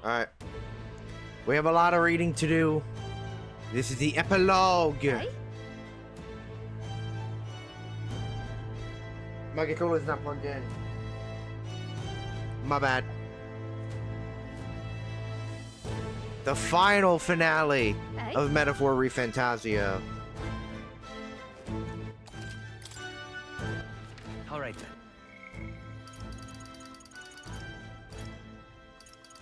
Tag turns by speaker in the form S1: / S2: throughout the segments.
S1: Alright. We have a lot of reading to do. This is the epilogue.
S2: Hey?
S1: My controller's not plugged in. My bad. The final finale
S2: Hey?
S1: of Metaphor ReFantazio.
S3: All right then.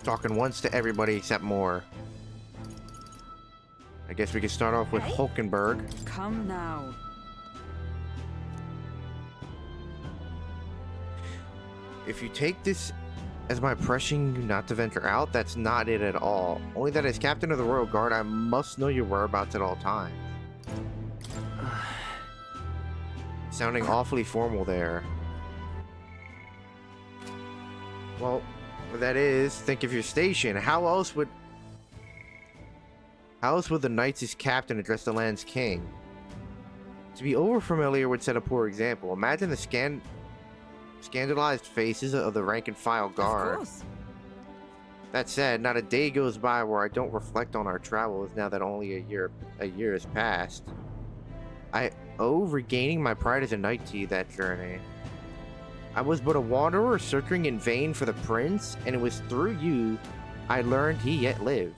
S1: Talking once to everybody except more. I guess we could start off with
S2: Hey?
S1: Hulkenberg.
S4: Come now.
S1: If you take this as my pressing you not to venture out, that's not it at all. Only that as captain of the Royal Guard, I must know your whereabouts at all times. Sounding awfully formal there. Well, that is, think of your station. How else would the Knights' captain address the land's king? To be overfamiliar would set a poor example. Imagine the scandalized faces of the rank and file guard.
S4: Of course.
S1: That said, not a day goes by where I don't reflect on our travels now that only a year has passed. I owe regaining my pride as a knight to you that journey. I was but a wanderer searching in vain for the prince, and it was through you I learned he yet lived.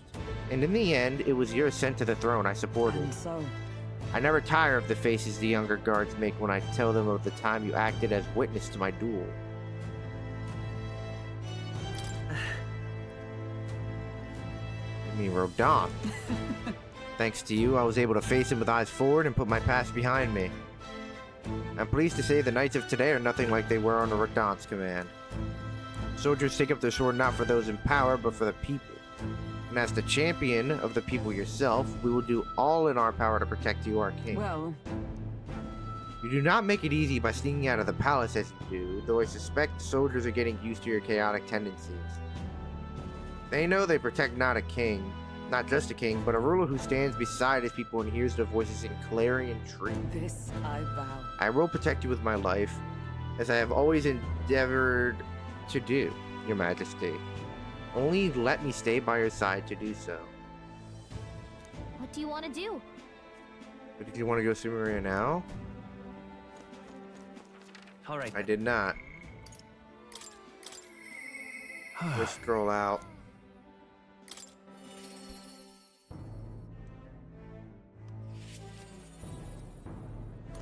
S1: And in the end, it was your ascent to the throne I supported.
S4: And so,
S1: I never tire of the faces the younger guards make when I tell them of the time you acted as witness to my duel. I mean, Rodon. Thanks to you, I was able to face him with eyes forward and put my past behind me. I'm pleased to say the knights of today are nothing like they were under Rodon's command. Soldiers take up their sword not for those in power, but for the people. And as the champion of the people yourself, we will do all in our power to protect you, our king.
S4: well,
S1: You do not make it easy by sneaking out of the palace as you do, though I suspect soldiers are getting used to your chaotic tendencies. They know they protect not just a king, but a ruler who stands beside his people and hears their voices in clarion truth.
S4: this I vow.
S1: I will protect you with my life, as I have always endeavored to do, your majesty. Only let me stay by your side to do so.
S2: What do you want to do?
S1: But did you want to go see Maria now?
S3: All right.
S1: I did not. Let's scroll out.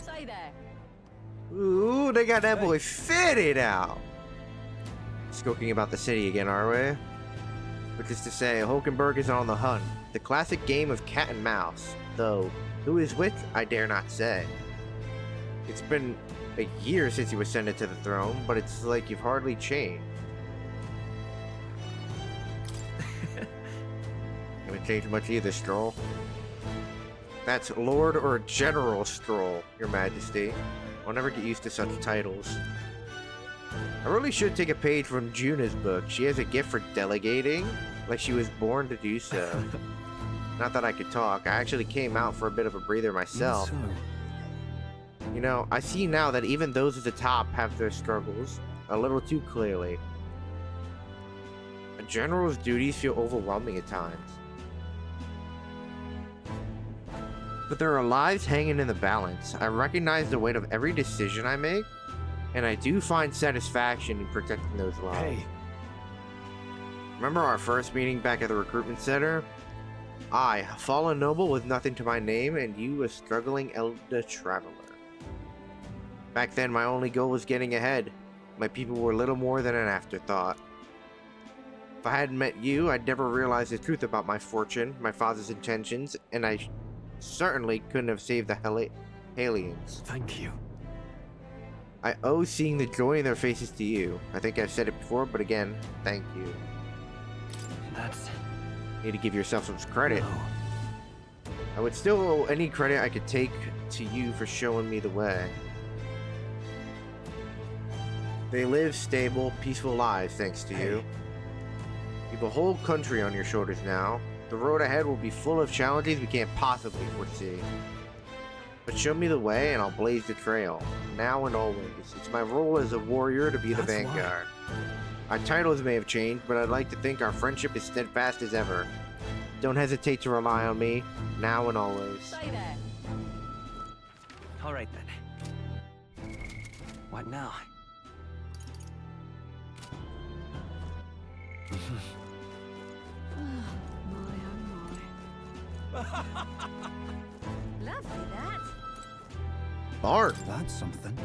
S4: Say there.
S1: Ooh, they got that boy fitted out. Skulking about the city again, are we? Which is to say, Hulkenberg is on the hunt. The classic game of cat and mouse. Though, who is which, I dare not say. It's been a year since you ascended to the throne, but it's like you've hardly changed. Haven't changed much either, Stroll. That's Lord or General Stroll, your majesty. I'll never get used to such titles. I really should take a page from Juna's book. She has a gift for delegating, like she was born to do so. Not that I could talk. I actually came out for a bit of a breather myself. You know, I see now that even those at the top have their struggles a little too clearly. A general's duties feel overwhelming at times. But there are lives hanging in the balance. I recognize the weight of every decision I make, and I do find satisfaction in protecting those lives.
S3: Hey.
S1: Remember our first meeting back at the recruitment center? I, a fallen noble with nothing to my name, and you, a struggling elder traveler. Back then, my only goal was getting ahead. My people were little more than an afterthought. If I hadn't met you, I'd never realized the truth about my fortune, my father's intentions, and I certainly couldn't have saved the aliens.
S3: Thank you.
S1: I owe seeing the joy in their faces to you. I think I've said it before, but again, thank you.
S3: That's
S1: Need to give yourself some credit.
S3: no.
S1: I would still owe any credit I could take to you for showing me the way. They live stable, peaceful lives thanks to you. You have a whole country on your shoulders now. The road ahead will be full of challenges we can't possibly foresee. But show me the way and I'll blaze the trail, now and always. It's my role as a warrior to be the
S3: That's
S1: vanguard. Our titles may have changed, but I'd like to think our friendship is steadfast as ever. Don't hesitate to rely on me, now and always.
S4: Stay there.
S3: All right then. What now?
S2: Lovely, that.
S1: Bard!
S5: That's something.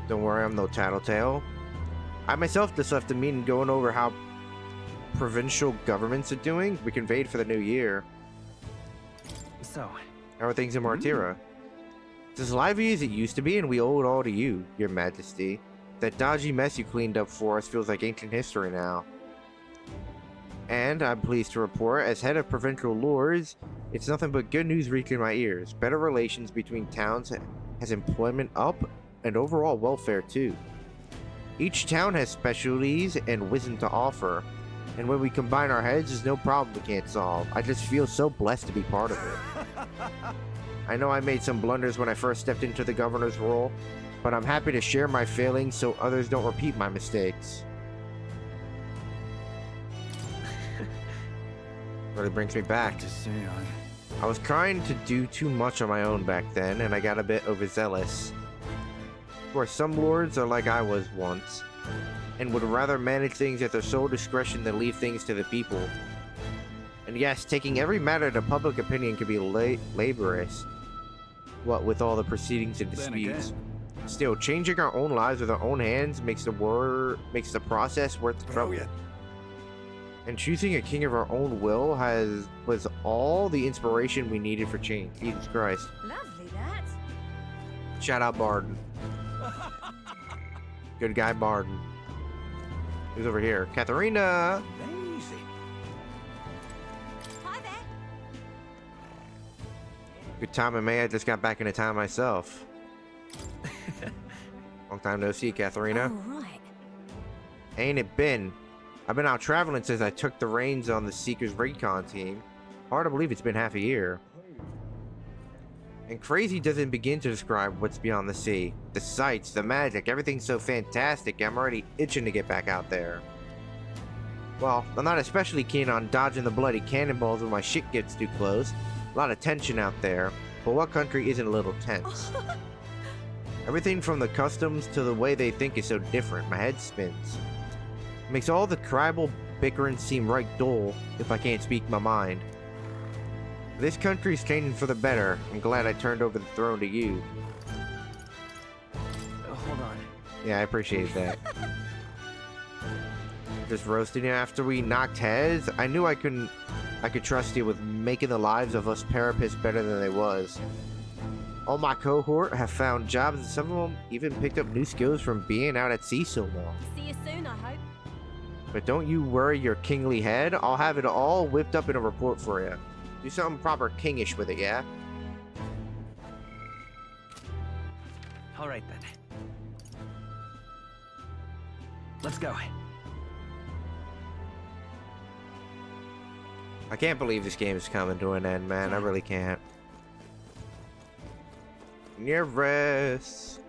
S1: Don't worry, I'm no tattletale. I myself just left a meeting going over how provincial governments are doing. We conveyed for the new year.
S3: So,
S1: How are things in Martira? It's as lively as it used to be, and we owe it all to you, your majesty. That dodgy mess you cleaned up for us feels like ancient history now. And I'm pleased to report, as head of provincial lords, it's nothing but good news reaching my ears. Better relations between towns has employment up, and overall welfare too. Each town has specialties and wisdom to offer, and when we combine our heads, there's no problem we can't solve. I just feel so blessed to be part of it. I know I made some blunders when I first stepped into the governor's role, but I'm happy to share my failings so others don't repeat my mistakes. Really brings me back.
S5: To say
S1: I was trying to do too much on my own back then, and I got a bit overzealous. Of course, some lords are like I was once, and would rather manage things at their sole discretion than leave things to the people. And yes, taking every matter to public opinion can be laborious. What with all the proceedings and
S5: Then
S1: disputes.
S5: again.
S1: Still, changing our own lives with our own hands makes the process worth the trouble.
S5: Brilliant.
S1: And choosing a king of our own will was all the inspiration we needed for change. Jesus Christ.
S2: Lovely, that.
S1: Shout out Barden. Good guy Barden. Who's over here? Katharina!
S5: Easy.
S2: Hi there.
S1: Good time in May, I just got back into town myself. Long time no see, Katharina.
S2: Oh, right.
S1: Ain't it been? I've been out traveling since I took the reins on the Seekers Recon team. Hard to believe it's been half a year. And crazy doesn't begin to describe what's beyond the sea. The sights, the magic, everything's so fantastic, I'm already itching to get back out there. Well, I'm not especially keen on dodging the bloody cannonballs when my shit gets too close. A lot of tension out there, but what country isn't a little tense? Everything from the customs to the way they think is so different, my head spins. It makes all the tribal bickering seem right dull if I can't speak my mind. This country's changing for the better. I'm glad I turned over the throne to you.
S3: hold on.
S1: Yeah, I appreciate that. Just roasting you after we knocked heads. I knew I could trust you with making the lives of us Parapists better than they was. All my cohort have found jobs, and some of them even picked up new skills from being out at sea so long.
S2: See you soon, I hope.
S1: But don't you worry your kingly head. I'll have it all whipped up in a report for you. Do something proper kingish with it, yeah?
S3: All right then. Let's go.
S1: I can't believe this game is coming to an end, man. I really can't. Nearest.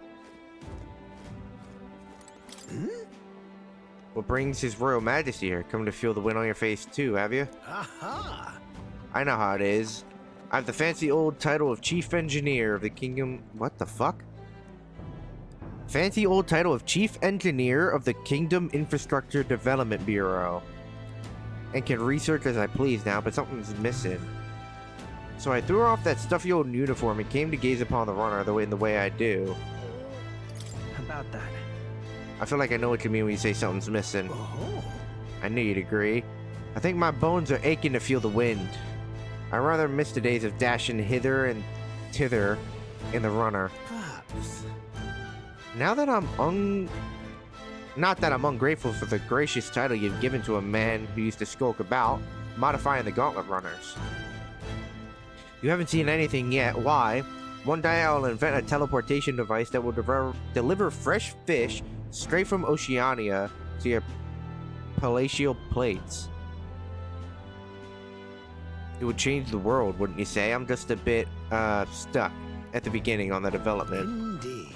S1: What brings His Royal Majesty here? Come to feel the wind on your face too, have you?
S5: Aha!
S1: I know how it is. I have the fancy old title of Chief Engineer of the Kingdom... What the fuck? Fancy old title of Chief Engineer of the Kingdom Infrastructure Development Bureau. And can research as I please now, but something's missing. So I threw off that stuffy old uniform and came to gaze upon the runner in the way I do.
S3: About that.
S1: I feel like I know what you mean when you say something's missing.
S5: Oh.
S1: I knew you'd agree. I think my bones are aching to feel the wind. I rather miss the days of dashing hither and thither in the runner.
S5: Perhaps.
S1: Now that Not that I'm ungrateful for the gracious title you've given to a man who used to skulk about, modifying the gauntlet runners. You haven't seen anything yet. Why? One day I'll invent a teleportation device that will deliver fresh fish straight from Oceania to your palatial plates. It would change the world, wouldn't you say? I'm just a bit, stuck at the beginning on the development.
S5: Indeed.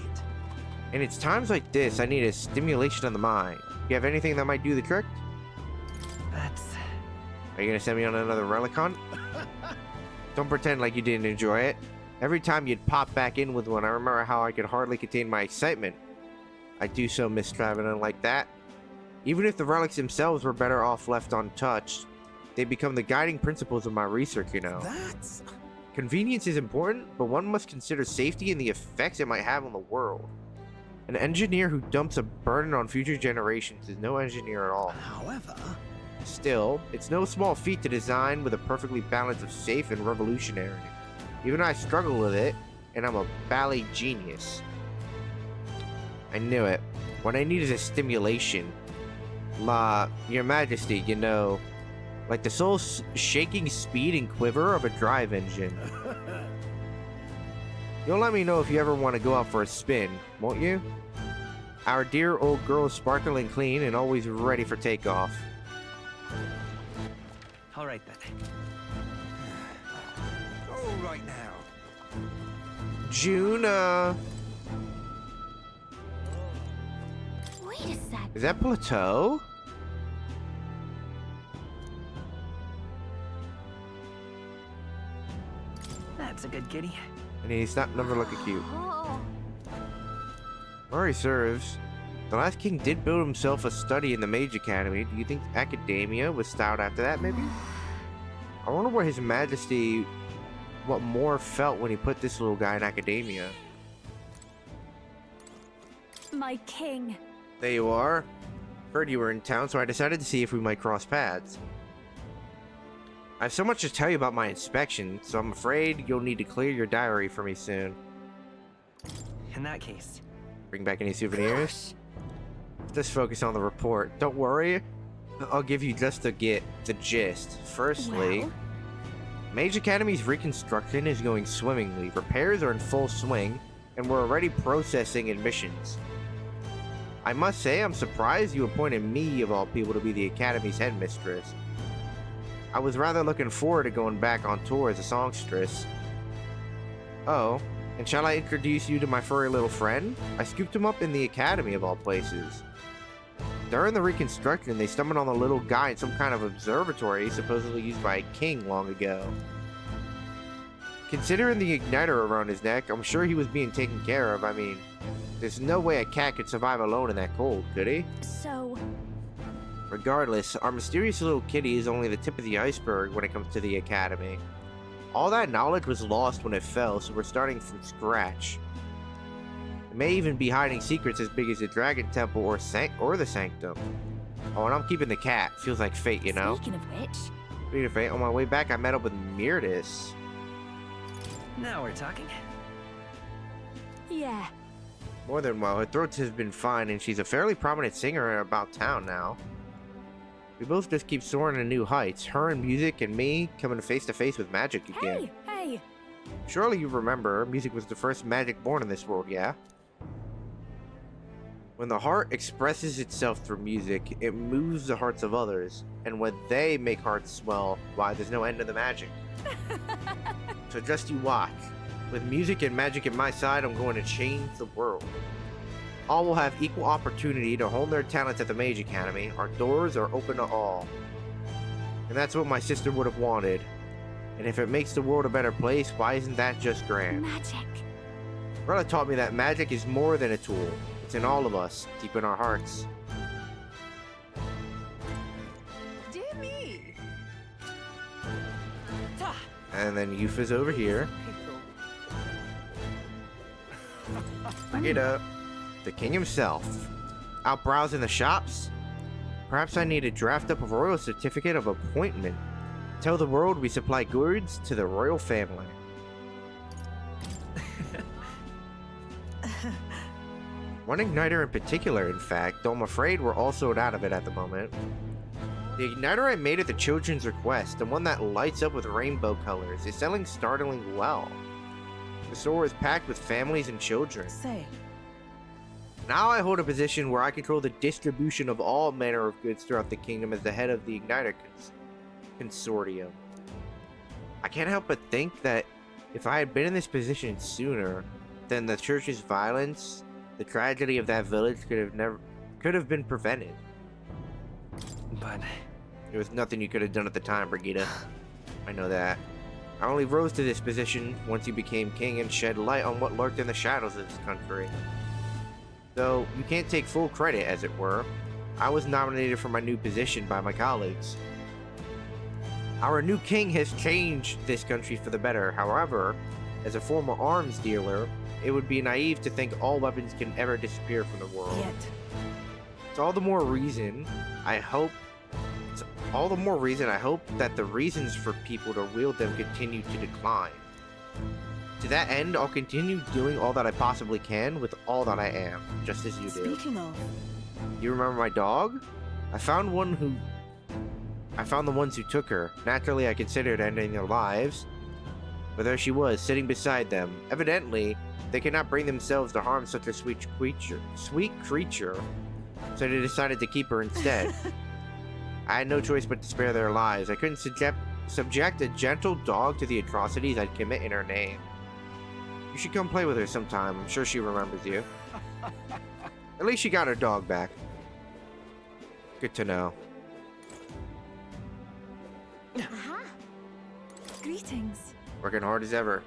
S1: And it's times like this I need a stimulation of the mind. You have anything that might do the trick?
S3: That's...
S1: Are you gonna send me on another relic hunt? Don't pretend like you didn't enjoy it. Every time you'd pop back in with one, I remember how I could hardly contain my excitement. I do so miss traveling like that. Even if the relics themselves were better off left untouched, they become the guiding principles of my research, you know.
S5: That's...
S1: Convenience is important, but one must consider safety and the effects it might have on the world. An engineer who dumps a burden on future generations is no engineer at all.
S5: However...
S1: Still, it's no small feat to design with a perfectly balance of safe and revolutionary. Even I struggle with it, and I'm a bally genius. I knew it. What I need is a stimulation. Your Majesty, you know, like the soul-shaking speed and quiver of a drive engine. You'll let me know if you ever want to go out for a spin, won't you? Our dear old girl is sparkling clean and always ready for takeoff.
S3: All right, then.
S5: All right now.
S1: June,
S2: Wait a sec.
S1: is that Plateau?
S3: That's a good kitty.
S1: And he's not never looking cute.
S2: Oh.
S1: Murray serves. The last king did build himself a study in the Mage Academy. Do you think academia was styled after that, maybe? I wonder what His Majesty, what more felt when he put this little guy in academia.
S2: My king.
S1: There you are. Heard you were in town, so I decided to see if we might cross paths. I have so much to tell you about my inspection, so I'm afraid you'll need to clear your diary for me soon.
S3: In that case...
S1: Bring back any souvenirs? Just focus on the report. Don't worry, I'll give you just to get the gist. Firstly,
S2: Well?
S1: Mage Academy's reconstruction is going swimmingly. Repairs are in full swing, and we're already processing admissions. I must say, I'm surprised you appointed me, of all people, to be the Academy's headmistress. I was rather looking forward to going back on tour as a songstress. Oh, and shall I introduce you to my furry little friend? I scooped him up in the Academy, of all places. During the reconstruction, they stumbled on the little guy in some kind of observatory supposedly used by a king long ago. Considering the igniter around his neck, I'm sure he was being taken care of. I mean, there's no way a cat could survive alone in that cold, could he?
S2: So,
S1: Regardless, our mysterious little kitty is only the tip of the iceberg when it comes to the Academy. All that knowledge was lost when it fell, so we're starting from scratch. It may even be hiding secrets as big as the Dragon Temple or the Sanctum. Oh, and I'm keeping the cat. Feels like fate, you know?
S2: speaking of which,
S1: Speaking of fate, on my way back I met up with Mirtis.
S3: Now we're talking.
S2: yeah.
S1: More than well, her throat has been fine and she's a fairly prominent singer about town now. We both just keep soaring to new heights. Her in music and me coming face to face with magic again.
S2: Hey.
S1: Surely you remember, music was the first magic born in this world, yeah? When the heart expresses itself through music, it moves the hearts of others. And when they make hearts swell, why, there's no end to the magic. So just you watch. With music and magic at my side, I'm going to change the world. All will have equal opportunity to hone their talents at the Mage Academy. Our doors are open to all. And that's what my sister would have wanted. And if it makes the world a better place, why isn't that just grand?
S2: Magic.
S1: Rella taught me that magic is more than a tool. It's in all of us, deep in our hearts.
S4: Dear me.
S1: And then Yufa's over here. Get up. The king himself. Out browsing the shops? Perhaps I need to draft up a royal certificate of appointment. Tell the world we supply goods to the royal family. One igniter in particular, in fact, though I'm afraid we're all sold out of it at the moment. The igniter I made at the children's request, the one that lights up with rainbow colors, is selling startlingly well. The store is packed with families and children.
S4: Say,
S1: Now I hold a position where I control the distribution of all manner of goods throughout the kingdom as the head of the Igniter Consortium. I can't help but think that if I had been in this position sooner, then the church's violence, the tragedy of that village could have been prevented.
S3: But
S1: There was nothing you could have done at the time, Brigitte. I know that. I only rose to this position once you became king and shed light on what lurked in the shadows of this country. Though you can't take full credit, as it were. I was nominated for my new position by my colleagues. Our new king has changed this country for the better. However, as a former arms dealer, it would be naive to think all weapons can ever disappear from the world.
S4: Yet.
S1: It's all the more reason I hope that the reasons for people to wield them continue to decline. To that end, I'll continue doing all that I possibly can with all that I am, just as you do.
S4: Speaking of,
S1: You remember my dog? I found the ones who took her. Naturally, I considered ending their lives, but there she was, sitting beside them. Evidently, they could not bring themselves to harm such a sweet creature, so they decided to keep her instead. I had no choice but to spare their lives. I couldn't subject a gentle dog to the atrocities I'd commit in her name. You should come play with her sometime. I'm sure she remembers you. At least she got her dog back. Good to know.
S2: Aha! Greetings.
S1: Working hard as ever.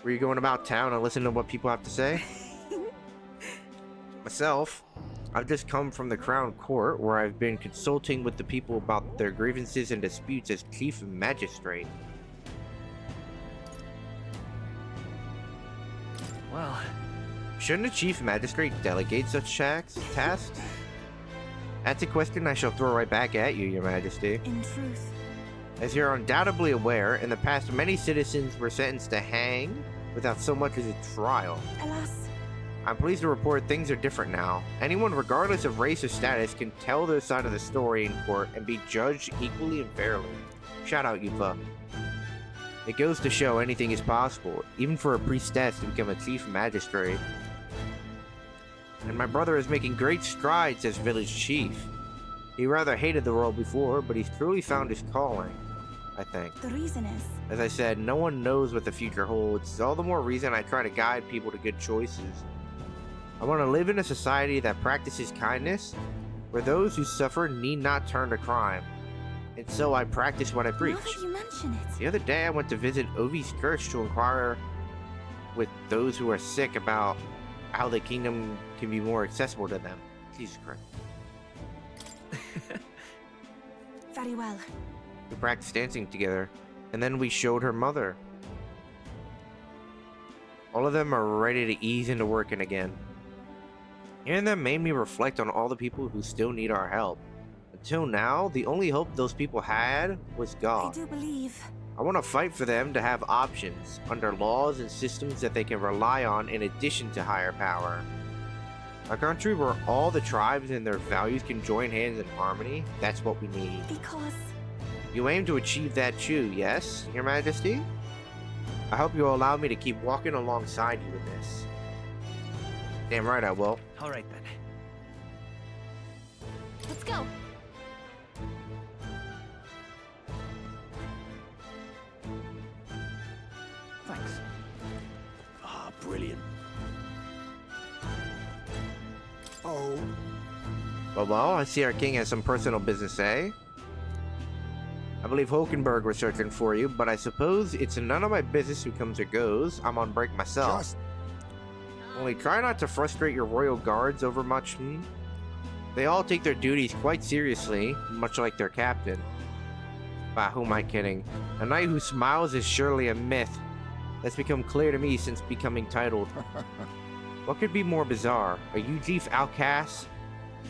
S1: Were you going about town and listening to what people have to say? Myself, I've just come from the Crown Court, where I've been consulting with the people about their grievances and disputes as Chief Magistrate.
S3: well,
S1: Shouldn't a Chief Magistrate delegate such tasks? That's a question I shall throw right back at you, Your Majesty.
S2: In truth,
S1: As you're undoubtedly aware, in the past many citizens were sentenced to hang without so much as a trial.
S2: alas,
S1: I'm pleased to report things are different now. Anyone, regardless of race or status, can tell their side of the story in court and be judged equally and fairly. Shout out, Yupa. It goes to show anything is possible, even for a priestess to become a chief magistrate. And my brother is making great strides as village chief. He rather hated the role before, but he's truly found his calling, I think.
S2: the reason is,
S1: As I said, no one knows what the future holds. It's all the more reason I try to guide people to good choices. I want to live in a society that practices kindness, where those who suffer need not turn to crime. And so I practice what I preach.
S2: now that you mention it,
S1: The other day I went to visit Ovi's church to inquire with those who are sick about how the kingdom can be more accessible to them. Jesus Christ.
S2: very well.
S1: We practiced dancing together, and then we showed her mother. All of them are ready to ease into working again. Hearing them made me reflect on all the people who still need our help. Until now, the only hope those people had was
S2: I
S1: God.
S2: do believe.
S1: I want to fight for them to have options, under laws and systems that they can rely on in addition to higher power. A country where all the tribes and their values can join hands in harmony, that's what we need.
S2: Because
S1: You aim to achieve that too, yes, Your Majesty? I hope you'll allow me to keep walking alongside you in this. Damn right I will.
S3: all right then.
S2: let's go.
S3: Thanks.
S5: Ah, brilliant. Oh,
S1: Well, I see our king has some personal business, eh? I believe Hulkenberg was searching for you, but I suppose it's none of my business who comes or goes. I'm on break myself.
S5: just
S1: Only try not to frustrate your royal guards over much, They all take their duties quite seriously, much like their captain. Bah, who am I kidding? A knight who smiles is surely a myth. That's become clear to me since becoming titled. What could be more bizarre? A UGF outcast?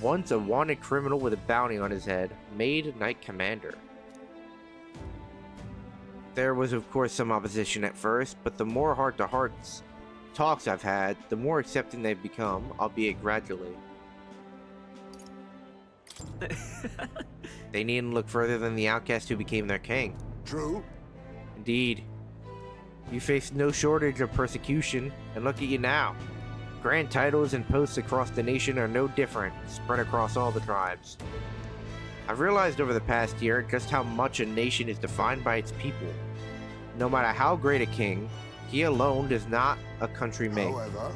S1: Once a wanted criminal with a bounty on his head, made knight commander. There was of course some opposition at first, but the more heart-to-heart talks I've had, the more accepting they've become, albeit gradually. They needn't look further than the outcast who became their king.
S5: true.
S1: Indeed. You faced no shortage of persecution, and look at you now. Grand titles and posts across the nation are no different, spread across all the tribes. I've realized over the past year just how much a nation is defined by its people. No matter how great a king, he alone does not a country make.
S5: However,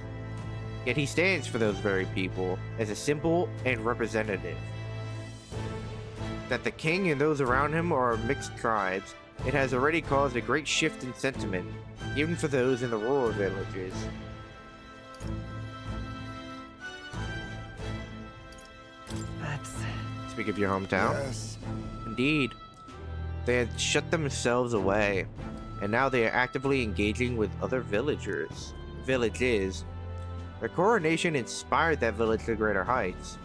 S1: Yet he stands for those very people as a symbol and representative. That the king and those around him are mixed tribes, it has already caused a great shift in sentiment, even for those in the rural villages.
S3: That's...
S1: Speak of your hometown.
S5: yes.
S1: Indeed. They had shut themselves away, and now they are actively engaging with other villages. Their coronation inspired that village to greater heights.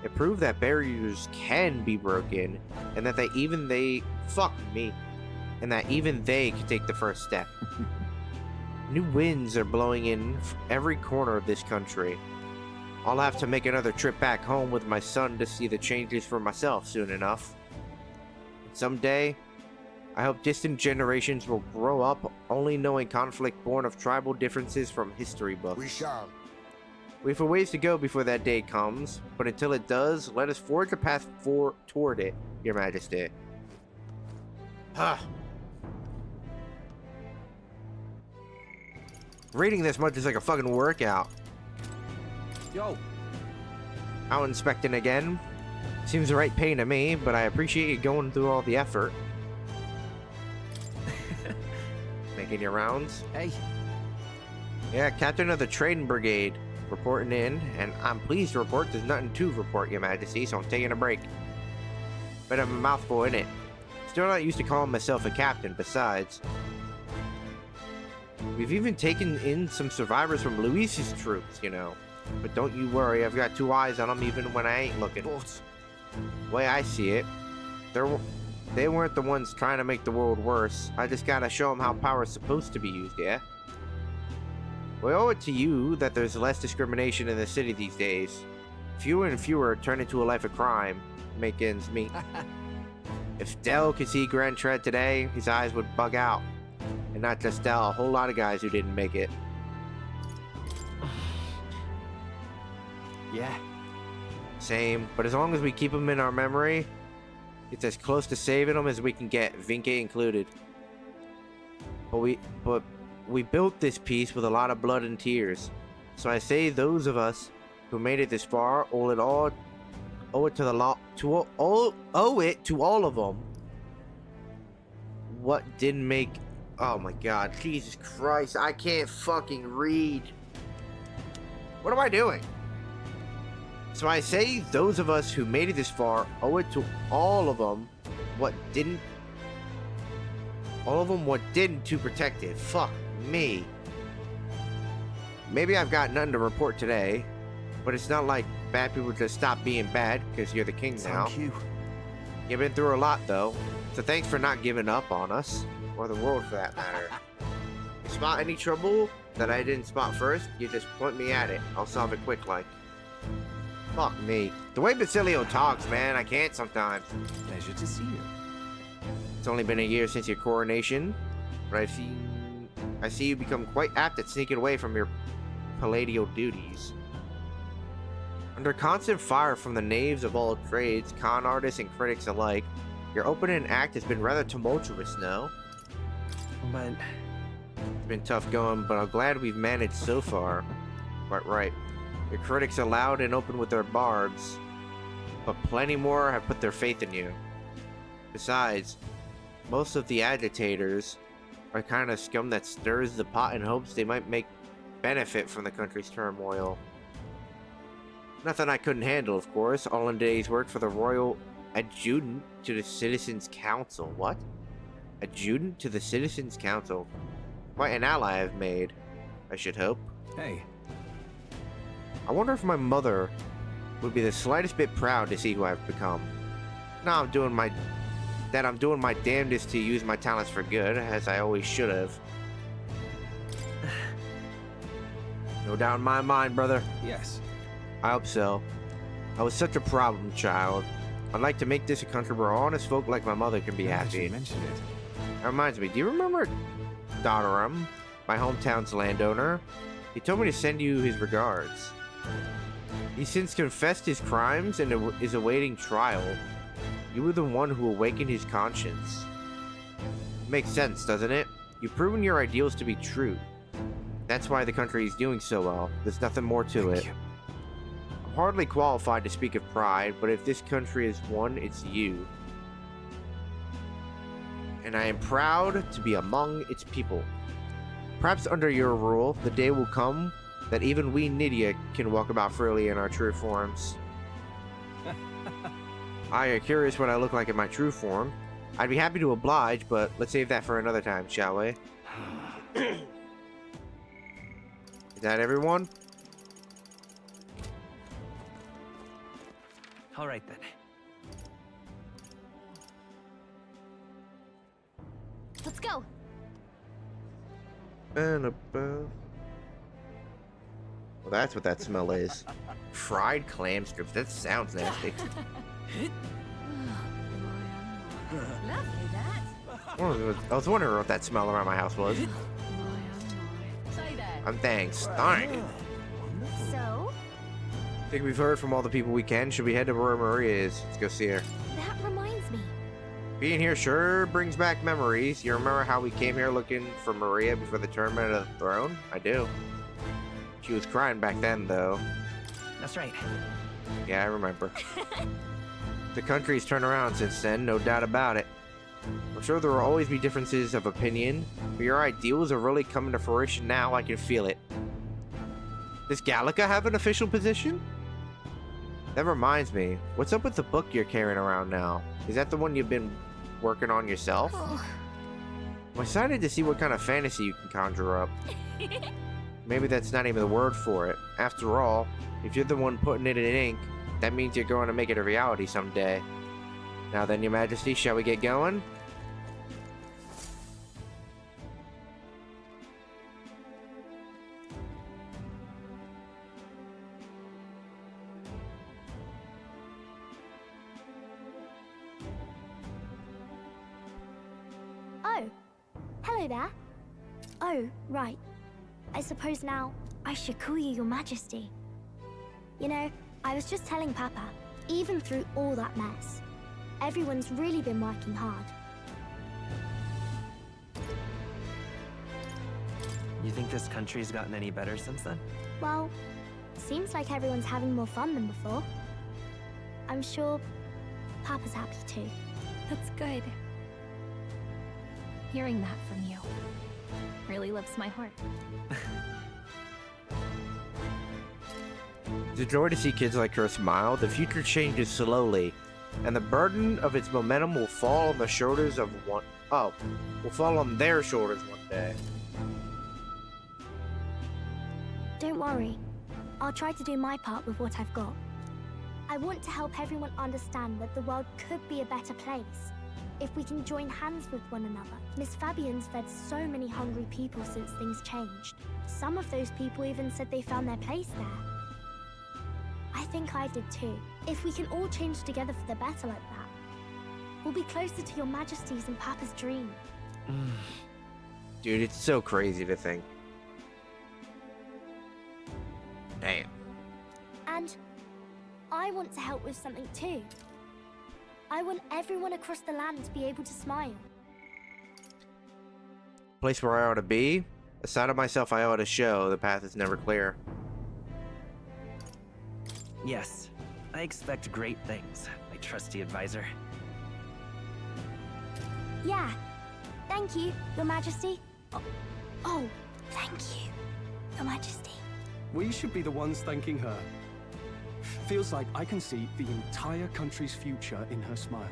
S1: It proved that barriers can be broken, and that even they can take the first step. New winds are blowing in every corner of this country. I'll have to make another trip back home with my son to see the changes for myself soon enough. And someday, I hope distant generations will grow up only knowing conflict born of tribal differences from history books.
S5: We shall.
S1: We have a ways to go before that day comes, but until it does, let us forge a path toward it, Your Majesty. Reading this much is like a fucking workout.
S3: Yo!
S1: Out inspecting again. Seems the right pay to me, but I appreciate you going through all the effort. Making your rounds.
S3: Hey!
S1: Yeah, Captain of the Trading Brigade. Reporting in, and I'm pleased to report there's nothing to report, Your Majesty, so I'm taking a break. Bit of a mouthful, innit? Still not used to calling myself a captain, besides. We've even taken in some survivors from Luis's troops, you know. But don't you worry, I've got 2 eyes on them even when I ain't looking.
S3: What?
S1: Way I see it, they weren't the ones trying to make the world worse. I just gotta show them how power's supposed to be used, yeah? We owe it to you that there's less discrimination in the city these days. Fewer and fewer turn into a life of crime, make ends meet. If Dell could see Grand Tread today, his eyes would bug out. And not just Dell, a whole lot of guys who didn't make it.
S3: Yeah.
S1: Same, but as long as we keep them in our memory, it's as close to saving them as we can get, Vinke included. But we built this piece with a lot of blood and tears. So I say those of us who made it this far owe it to all of them. What didn't make... Oh my god, Jesus Christ, I can't fucking read. What am I doing? So I say those of us who made it this far owe it to all of them what didn't to protect it. Fuck me. Maybe I've got nothing to report today, but it's not like bad people just stop being bad because you're the king now.
S3: Thank you.
S1: You've been through a lot though, so thanks for not giving up on us, or the world for that matter. You spot any trouble that I didn't spot first, you just point me at it. I'll solve it quick like. Fuck me. The way Basilio talks, man, I can't sometimes.
S3: Pleasure to see you.
S1: It's only been a year since your coronation, but I see you become quite apt at sneaking away from your palladial duties. Under constant fire from the knaves of all trades, con artists and critics alike, your opening act has been rather tumultuous, no?
S3: But...
S1: It's been tough going, but I'm glad we've managed so far. Quite right. Your critics are loud and open with their barbs, but plenty more have put their faith in you. Besides, most of the agitators are kind of scum that stirs the pot in hopes they might make benefit from the country's turmoil. Nothing I couldn't handle, of course, all in today's work for the royal adjutant to the Citizens' Council. What? Adjutant to the Citizens' Council. Quite an ally I've made, I should hope.
S3: Hey.
S1: I wonder if my mother would be the slightest bit proud to see who I've become. Now I'm doing my damnedest to use my talents for good, as I always should have. No doubt in my mind, brother.
S3: Yes.
S1: I hope so. I was such a problem child. I'd like to make this a country where honest folk like my mother can be
S3: Now that
S1: happy.
S3: you mentioned it.
S1: That reminds me, do you remember Donoram, my hometown's landowner? He told me to send you his regards. He's since confessed his crimes and is awaiting trial. You were the one who awakened his conscience. Makes sense, doesn't it? You've proven your ideals to be true. That's why the country is doing so well. There's nothing more to it. I'm hardly qualified to speak of pride, but if this country is one, it's you. And I am proud to be among its people. Perhaps under your rule, the day will come that even we Nydia can walk about freely in our true forms. You're curious what I look like in my true form. I'd be happy to oblige, but let's save that for another time, shall we? Is that everyone?
S3: All right then.
S2: Let's go.
S1: And above. Well, that's what that smell is. Fried clam strips. That sounds nasty.
S4: Lovely, that.
S1: I was wondering what that smell around my house was.
S4: Say there.
S1: Thanks. Darn.
S2: So,
S1: Think we've heard from all the people we can. Should we head to where Maria is? Let's go see her.
S2: that reminds me.
S1: Being here sure brings back memories. You remember how we came here looking for Maria before the tournament of the throne? I do. She was crying back then, though.
S3: That's right.
S1: Yeah, I remember. The country's turned around since then, no doubt about it. I'm sure there will always be differences of opinion, but your ideals are really coming to fruition now. I can feel it. Does Gallica have an official position? That reminds me, what's up with the book you're carrying around now? Is that the one you've been working on yourself?
S2: Oh,
S1: I'm excited to see what kind of fantasy you can conjure up. Maybe that's not even the word for it. After all, if you're the one putting it in ink, that means you're going to make it a reality someday. Now then, Your Majesty, shall we get going?
S6: Oh, hello there. Oh, right. I suppose now I should call you Your Majesty. You know, I was just telling Papa, even through all that mess, everyone's really been working hard.
S3: You think this country's gotten any better since then?
S6: Well, seems like everyone's having more fun than before. I'm sure Papa's happy too.
S2: that's good. Hearing that from you really lifts my heart.
S1: It's a joy to see kids like her smile. The future changes slowly, and the burden of its momentum will fall on the shoulders of will fall on their shoulders one day.
S6: Don't worry. I'll try to do my part with what I've got. I want to help everyone understand that the world could be a better place if we can join hands with one another. Miss Fabian's fed so many hungry people since things changed. Some of those people even said they found their place there. I think I did too. If we can all change together for the better like that, we'll be closer to Your Majesty's and Papa's dream.
S1: Dude, it's so crazy to think. Damn.
S6: And I want to help with something too. I want everyone across the land to be able to smile.
S1: Place where I ought to be? A side of myself I ought to show. The path is never clear.
S3: Yes. I expect great things, my trusty advisor.
S6: Yeah. Thank you, Your Majesty. Oh, thank you, Your Majesty.
S5: We should be the ones thanking her. Feels like I can see the entire country's future in her smile.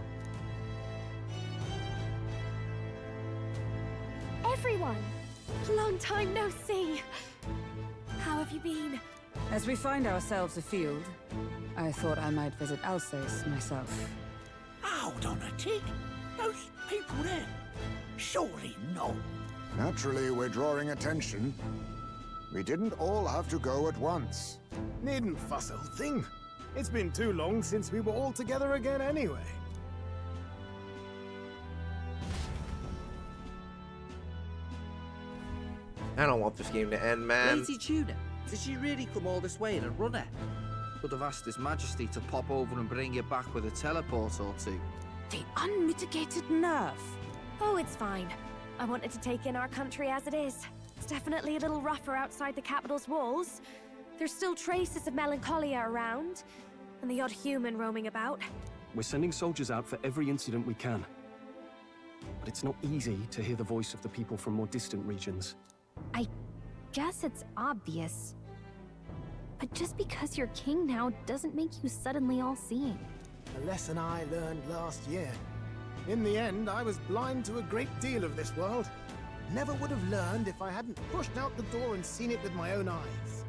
S6: Everyone!
S2: Long time no see. How have you been?
S7: As we find ourselves afield, I thought I might visit Alsace myself.
S8: Hold on a tick. Those people there. Surely not.
S9: Naturally, we're drawing attention. We didn't all have to go at once.
S10: Needn't fuss, old thing. It's been too long since we were all together again anyway.
S1: I don't want this game to end, man.
S11: Lady Tuna, did she really come all this way in a runner? Could have asked His Majesty to pop over and bring you back with a teleport or two.
S7: The unmitigated nerve.
S2: Oh, it's fine. I wanted to take in our country as it is. It's definitely a little rougher outside the capital's walls. There's still traces of melancholia around, and the odd human roaming about.
S5: We're sending soldiers out for every incident we can. But it's not easy to hear the voice of the people from more distant regions.
S12: I guess it's obvious. But just because you're king now doesn't make you suddenly all-seeing.
S10: A lesson I learned last year. In the end, I was blind to a great deal of this world. Never would have learned if I hadn't pushed out the door and seen it with my own eyes.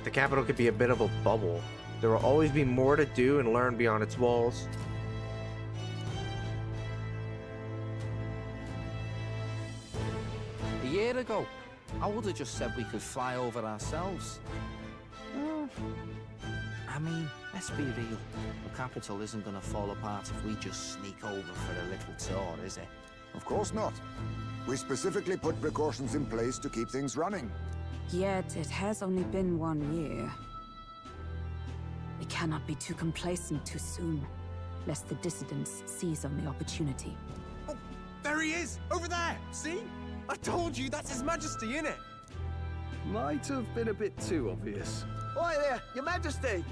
S1: The capital could be a bit of a bubble. There will always be more to do and learn beyond its walls.
S11: A year ago, I would have just said we could fly over ourselves. I mean, let's be real. The capital isn't going to fall apart if we just sneak over for a little tour, is it?
S9: Of course not. We specifically put precautions in place to keep things running.
S7: Yet it has only been 1 year. We cannot be too complacent too soon, lest the dissidents seize on the opportunity.
S13: Oh, there he is! Over there! See? I told you, that's His Majesty, innit?
S5: Might have been a bit too obvious.
S13: Oi there, Your Majesty!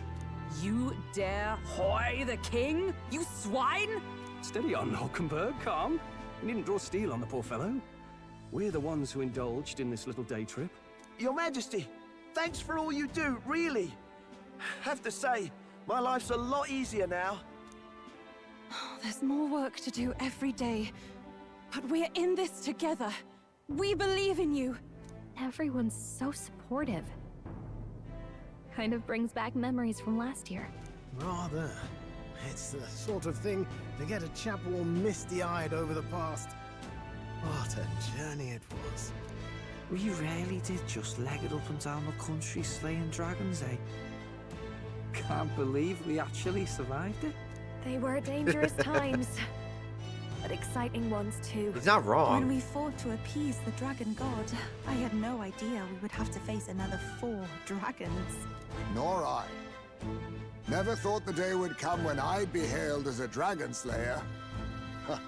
S7: You dare hoy the king? You swine!
S5: Steady on, Hulkenberg, calm. We needn't draw steel on the poor fellow. We're the ones who indulged in this little day trip.
S13: Your Majesty, thanks for all you do, really. Have to say, my life's a lot easier now.
S2: There's more work to do every day, but we're in this together. We believe in you.
S12: Everyone's so supportive. Kind of brings back memories from last year.
S10: Rather. It's the sort of thing to get a chap all misty-eyed over the past. What a journey it was.
S3: We really did just leg it up and down the country slaying dragons, eh? Can't believe we actually survived it.
S2: They were dangerous times, but exciting ones too.
S1: He's not wrong.
S14: When we fought to appease the dragon god, I had no idea we would have to face another 4 dragons.
S9: Nor I. Never thought the day would come when I'd be hailed as a dragon slayer. Huh.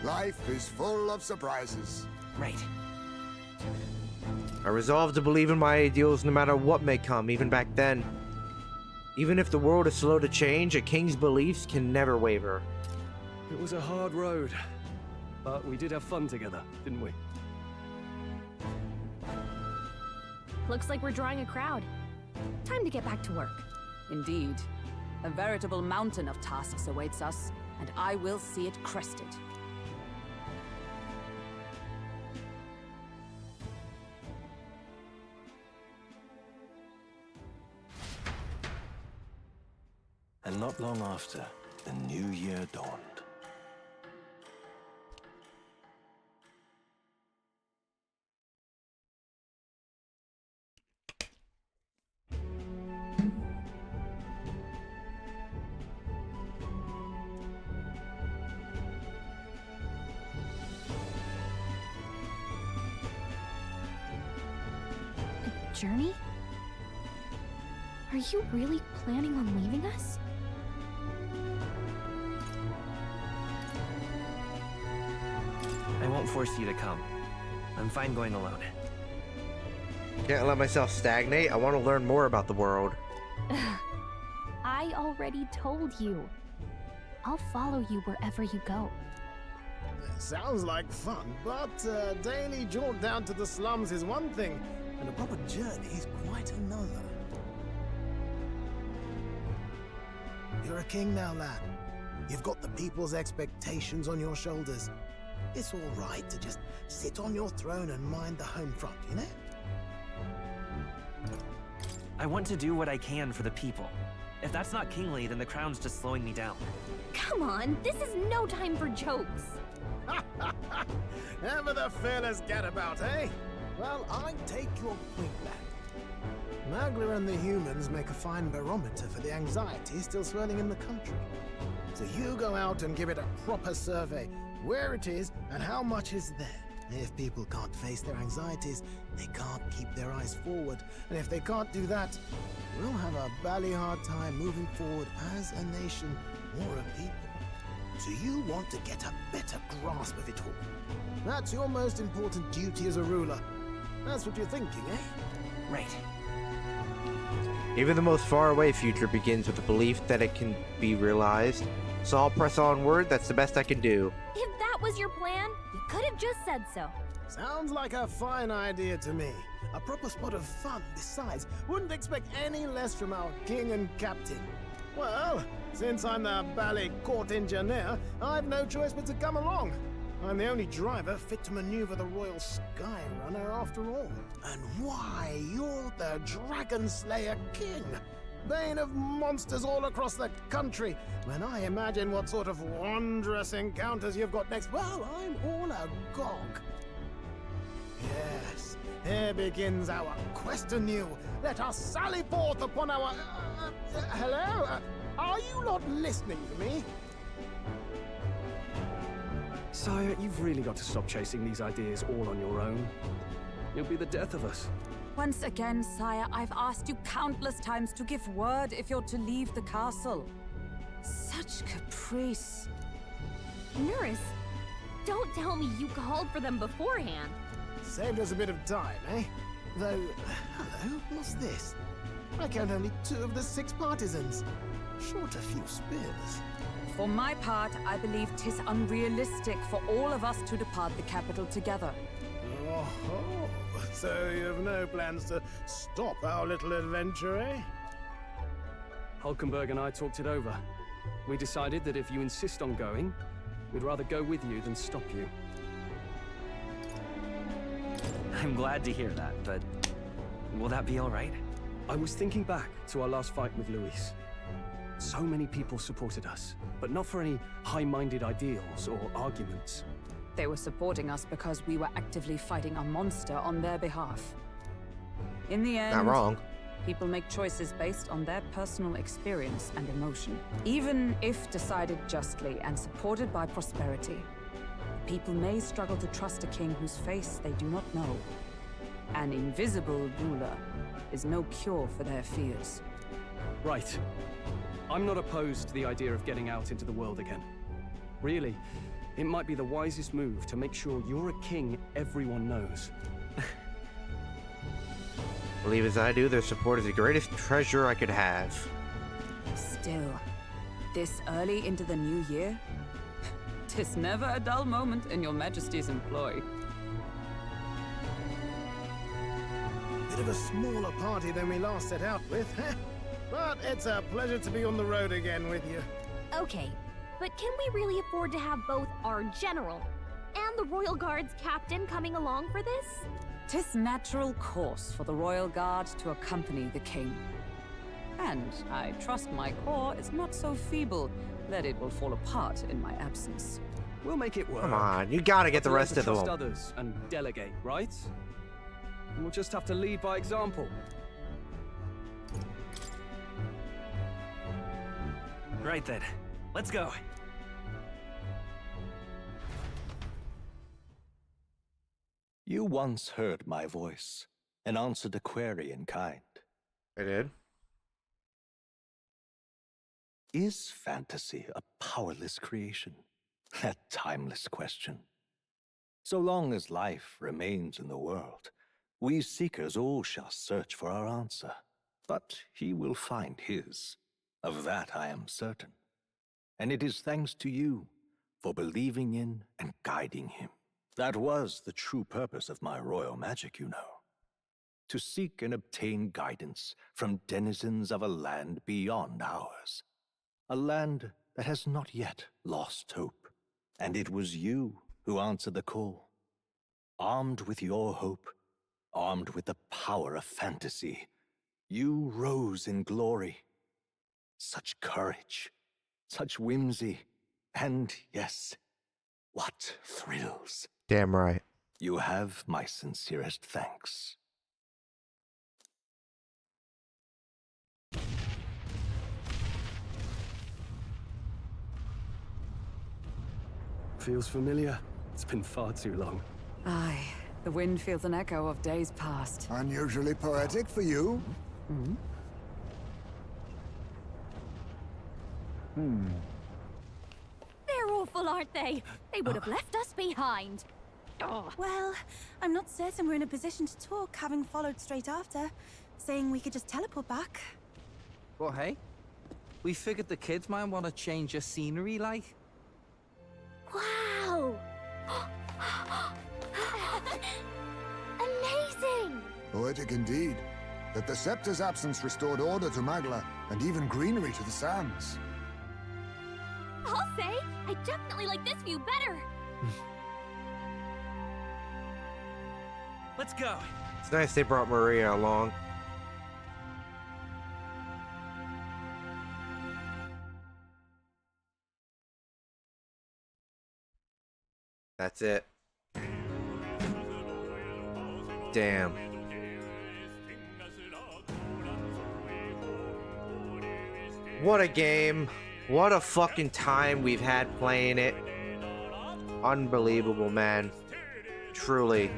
S9: Life is full of surprises.
S3: Right.
S1: I resolved to believe in my ideals no matter what may come, even back then. Even if the world is slow to change, a king's beliefs can never waver.
S5: It was a hard road, but we did have fun together, didn't we?
S12: Looks like we're drawing a crowd. Time to get back to work.
S7: Indeed. A veritable mountain of tasks awaits us, and I will see it crested.
S15: And not long after, the new year dawned.
S12: Journey? Are you really planning on leaving us?
S3: I won't force you to come. I'm fine going alone.
S1: Can't let myself stagnate. I want to learn more about the world.
S12: I already told you. I'll follow you wherever you go.
S10: Sounds like fun, but a daily jaunt down to the slums is one thing, and a proper journey is quite another. You're a king now, lad. You've got the people's expectations on your shoulders. It's all right to just sit on your throne and mind the home front, you know?
S3: I want to do what I can for the people. If that's not kingly, then the crown's just slowing me down.
S12: Come on, this is no time for jokes.
S10: Ever the fearless gadabout, eh? Well, I take your point, lad. Magla and the humans make a fine barometer for the anxiety still swirling in the country. So you go out and give it a proper survey, where it is and how much is there. If people can't face their anxieties, they can't keep their eyes forward. And if they can't do that, we'll have a bally hard time moving forward as a nation or a people. So you want to get a better grasp of it all. That's your most important duty as a ruler. That's what you're thinking, eh?
S13: Right.
S1: Even the most faraway future begins with the belief that it can be realized. So I'll press onward. That's the best I can do.
S12: If that was your plan, you could have just said so.
S10: Sounds like a fine idea to me. A proper spot of fun, besides. Wouldn't expect any less from our king and captain. Well, since I'm the ballet court engineer, I've no choice but to come along. I'm the only driver fit to maneuver the Royal Skyrunner after all. And why, you're the Dragon Slayer King. Bane of monsters all across the country. When I imagine what sort of wondrous encounters you've got next, well, I'm all agog. Yes, here begins our quest anew. Let us sally forth upon our... hello? Are you not listening to me?
S5: Sire, you've really got to stop chasing these ideas all on your own. You'll be the death of us.
S7: Once again, sire, I've asked you countless times to give word if you're to leave the castle. Such caprice.
S12: Nurse, don't tell me you called for them beforehand.
S10: Saved us a bit of time, eh? Though, hello, what's this? I count only 2 of the 6 partisans. Short a few spears.
S7: For my part, I believe 'tis unrealistic for all of us to depart the capital together.
S10: Oh, so you have no plans to stop our little adventure, eh?
S5: Hulkenberg and I talked it over. We decided that if you insist on going, we'd rather go with you than stop you.
S16: I'm glad to hear that, but will that be all right?
S5: I was thinking back to our last fight with Luis. So many people supported us, but not for any high-minded ideals or arguments.
S7: They were supporting us because we were actively fighting a monster on their behalf. In the end,
S1: Not wrong.
S7: People make choices based on their personal experience and emotion. Even if decided justly and supported by prosperity, people may struggle to trust a king whose face they do not know. An invisible ruler is no cure for their fears.
S5: Right. I'm not opposed to the idea of getting out into the world again. Really, it might be the wisest move to make sure you're a king everyone knows.
S1: Believe as I do, their support is the greatest treasure I could have.
S7: Still, this early into the new year, 'tis never a dull moment in your Majesty's employ.
S10: Bit of a smaller party than we last set out with, huh? But it's a pleasure to be on the road again with you.
S12: Okay, but can we really afford to have both our general and the Royal Guard's captain coming along for this?
S7: 'Tis natural course for the Royal Guard to accompany the king. And I trust my corps is not so feeble that it will fall apart in my absence.
S5: We'll make it work.
S1: Come on, you gotta get the rest of them.
S5: Trust others and delegate, right? And we'll just have to lead by example.
S16: Right then, let's go.
S15: You once heard my voice and answered a query in kind.
S1: I did.
S15: Is fantasy a powerless creation? That timeless question. So long as life remains in the world, we seekers all shall search for our answer. But he will find his. Of that I am certain. And it is thanks to you for believing in and guiding him. That was the true purpose of my royal magic, you know. To seek and obtain guidance from denizens of a land beyond ours. A land that has not yet lost hope. And it was you who answered the call. Armed with your hope, armed with the power of fantasy, you rose in glory. Such courage, such whimsy, and yes, what thrills.
S1: Damn right.
S15: You have my sincerest thanks.
S5: Feels familiar. It's been far too long.
S7: Aye, the wind feels an echo of days past.
S9: Unusually poetic for you.
S7: Hmm?
S12: They're awful, aren't they? They would have left us behind.
S14: Well, I'm not certain we're in a position to talk, having followed straight after, saying we could just teleport back.
S11: Well, hey, we figured the kids might want to change your scenery, like.
S6: Wow! Amazing!
S9: Poetic indeed. That the scepter's absence restored order to Magla, and even greenery to the sands.
S12: I'll say, I definitely like this view better.
S16: Let's go.
S1: It's nice they brought Maria along. That's it. Damn. What a game. What a fucking time we've had playing it. Unbelievable, man. Truly.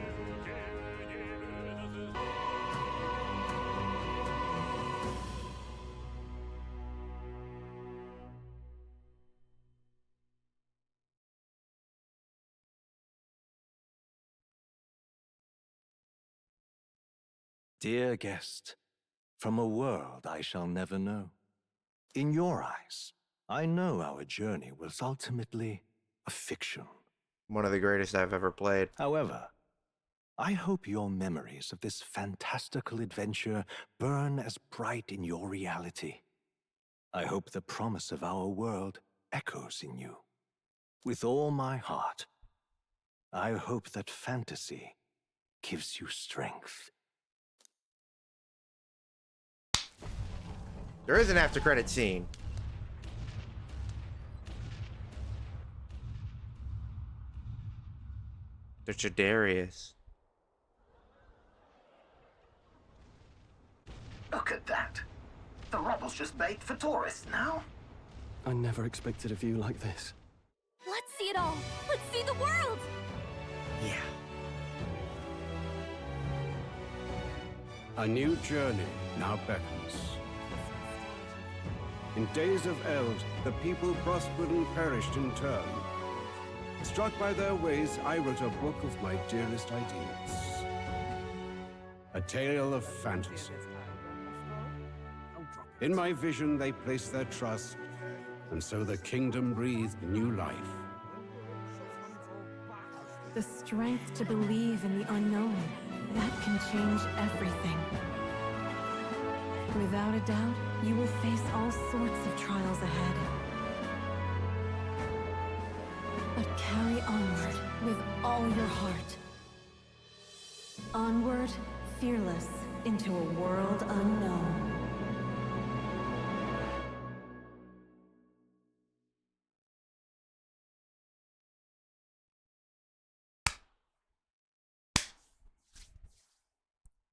S15: Dear guest, from a world I shall never know, in your eyes, I know our journey was ultimately a fiction.
S1: One of the greatest I've ever played.
S15: However, I hope your memories of this fantastical adventure burn as bright in your reality. I hope the promise of our world echoes in you. With all my heart, I hope that fantasy gives you strength.
S1: There is an after credit scene. There's Jadarius.
S8: Look at that. The rubble's just bait for tourists now.
S5: I never expected a view like this.
S12: Let's see it all. Let's see the world.
S8: Yeah.
S17: A new journey now beckons. In days of Eld, the people prospered and perished in turn. Struck by their ways, I wrote a book of my dearest ideas. A tale of fantasy. In my vision, they placed their trust, and so the kingdom breathed new life.
S14: The strength to believe in the unknown, that can change everything. Without a doubt, you will face all sorts of trials ahead. But carry onward with all your heart. Onward, fearless, into a world unknown.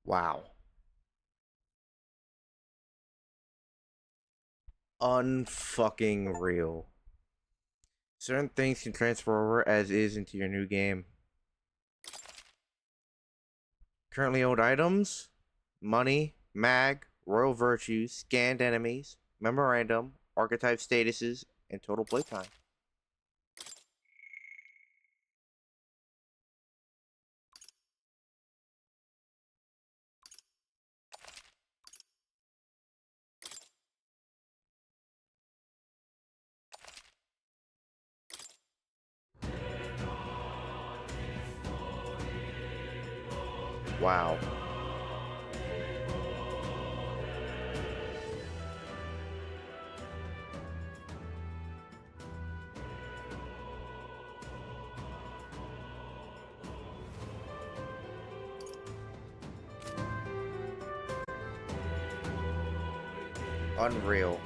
S1: Wow. Unfucking real. Certain things can transfer over as is into your new game. Currently owned items, money, mag, royal virtues, scanned enemies, memorandum, archetype statuses, and total playtime. Wow. Unreal.